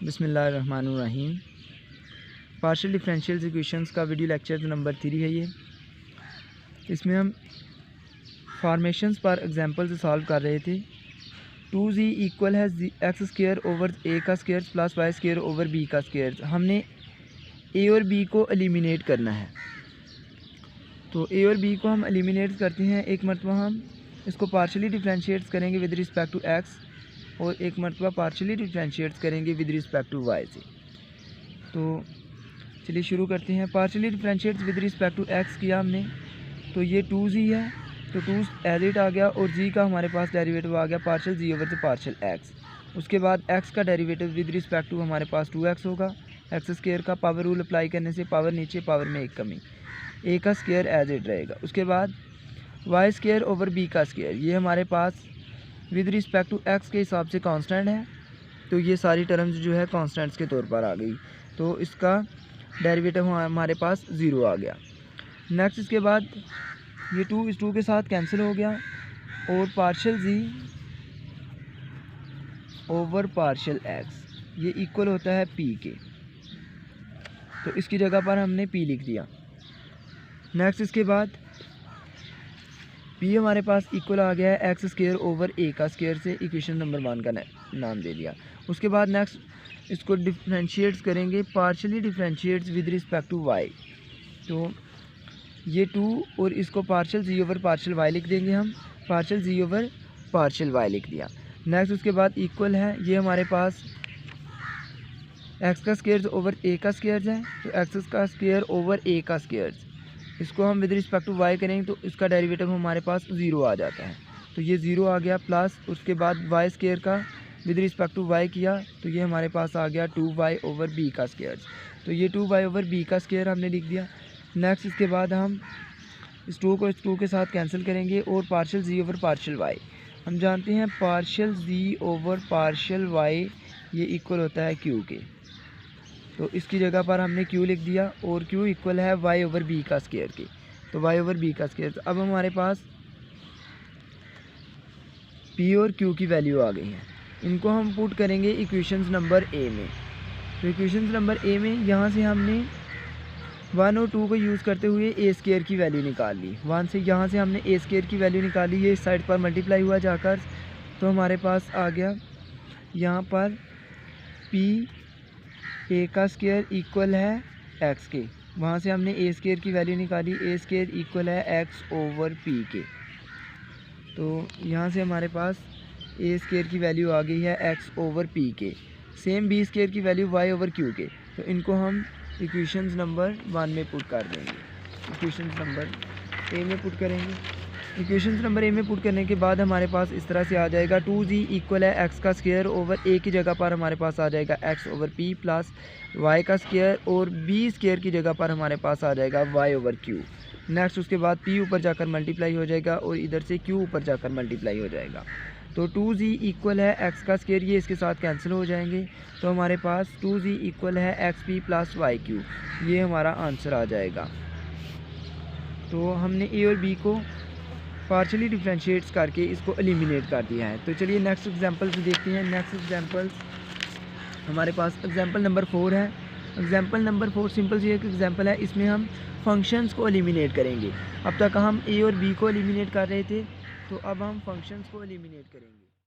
बिस्मिल्लाहिर्रहमानिर्रहीम। Partial differential equations का video lecture number 3 है ये। इसमें हम फॉर्मेशंस पर एग्जांपल से सॉल्व कर रहे थे। 2z इक्वल है एक्स स्क्वायर ओवर ए का square plus Y square over B का स्क्वायर। हमने ए और बी को एलिमिनेट करना है, तो ए और बी को हम एलिमिनेट करते हैं। एक मरतबा हम इसको पार्शियली डिफरेंशिएट करेंगे विद रिस्पेक्ट टू एक्स और एक मरतबा पार्शियली डिफरेंशिएट करेंगे विद रिस्पेक्ट टू वाई से। तो चलिए शुरू करते हैं। Partially differentiate with respect to X किया हमने, तो ये 2z है, तो 2 एज इट आ गया और जी का हमारे पास डेरिवेटिव आ गया पार्शियल जी ओवर से पार्शियल एक्स। उसके बाद एक्स का डेरिवेटिव विद रिस्पेक्ट टू हमारे पास 2x होगा। एक्स स्क्वायर का पावर रूल अप्लाई करने से पावर नीचे, पावर में एक कमी, ए का स्क्वायर एज इट रहेगा। उसके बाद वाई स्क्वायर ओवर बी का स्क्वायर, ये हमारे पास विद रिस्पेक्ट टू एक्स के हिसाब से कांस्टेंट है, तो ये सारी टर्म्स जो है कांस्टेंट्स के तौर पर आ गई, तो इसका डेरिवेटिव हमारे पास 0 आ गया। नेक्स्ट इसके बाद ये 2 इस 2 के साथ कैंसिल हो गया और partial G over partial x ये इक्वल होता है पी के, तो इसकी जगह पर हमने पी लिख दिया। नेक्स्ट इसके बाद पी हमारे पास इक्वल आ गया है एक्स स्क्वायर ओवर ए का स्क्वायर से, इक्वेशन नंबर 1 का नाम दे दिया। उसके बाद नेक्स्ट इसको डिफरेंशिएट्स करेंगे, partially differentiates with respect to Y, तो ये 2 और इसको partial G over partial Y लिख देंगे हम, partial G over partial Y लिख दिया। नेक्स्ट उसके बाद इक्वल है, ये हमारे पास एक्स का स्क्वायर ओवर ए का स्क्वायर है, तो एक्स का स्क्वायर ओवर ए का स्क्वायर, इसको हम विद रिस्पेक्ट टू वाई करेंगे तो इसका डेरिवेटिव हमारे पास 0 आ जाता है, तो ये 0 आ गया। प्लस उसके बाद वाई स्क्वायर का विद रिस्पेक्ट टू वाई किया, तो ये हमारे पास आ गया 2y ओवर बी का स्क्वायर, तो ये 2y ओवर बी का स्क्वायर हमने लिख दिया। नेक्स्ट इसके बाद हम इस 2 को इस 2 के साथ कैंसिल करेंगे और partial G over partial Y, हम जानते हैं partial G over partial Y ये इक्वल होता है क्यू के, तो इसकी जगह पर हमने q लिख दिया और q इक्वल है y ओवर b का स्क्वायर के, तो y ओवर b का स्क्वायर। अब हमारे पास p और q की वैल्यू आ गई है, इनको हम पुट करेंगे इक्वेशंस नंबर a में। तो इक्वेशंस नंबर a में यहाँ से हमने 1 और 2 को यूज़ करते हुए a स्क्वायर की वैल्यू निकाल ली। 1 से यहाँ से हमने a स्क्वायर की वैल्यू निकाली, ये इस साइड पर मल्टीप्लाई हुआ जाकर, तो हमारे पास आ गया यहाँ पर p ए का स्क्वायर इक्वल है एक्स के, वहाँ से हमने ए स्क्वायर की वैल्यू निकाली, ए स्क्वायर इक्वल है एक्स ओवर पी के, तो यहाँ से हमारे पास ए स्क्वायर की वैल्यू आ गई है एक्स ओवर पी के। सेम बी स्क्वायर की वैल्यू वाई ओवर क्यू के, तो इनको हम इक्वेशंस नंबर 1 में पुट कर देंगे, इक्वेशंस नंबर ए में पुट करेंगे। इक्वेशंस नंबर ए में पुट करने के बाद हमारे पास इस तरह से आ जाएगा 2z इक्वल है एक्स का स्क्वायर ओवर ए की जगह पर हमारे पास आ जाएगा X over P plus Y का स्क्वायर और बी स्क्वायर की जगह पर हमारे पास आ जाएगा वाई ओवर क्यू। नेक्स्ट उसके बाद पी ऊपर जाकर मल्टीप्लाई हो जाएगा और इधर से क्यू ऊपर जाकर मल्टीप्लाई हो जाएगा, तो 2z इक्वल है एक्स का स्क्वायर, ये इसके साथ कैंसिल हो जाएंगे, तो हमारे पास 2z इक्वल है X P plus Y Q, ये हमारा आंसर आ जाएगा। तो हमने ए और बी को पार्शियली डिफरेंशिएट्स करके इसको एलिमिनेट कर दिया है। तो चलिए नेक्स्ट एग्जांपल से देखते हैं। नेक्स्ट एग्जांपल हमारे पास एग्जांपल नंबर 4 है। एग्जांपल नंबर 4 सिंपल सी एक एग्जांपल है, इसमें हम फंक्शंस को एलिमिनेट करेंगे। अब तक हम ए और बी को एलिमिनेट कर रहे थे, तो अब हम फंक्शंस को एलिमिनेट करेंगे।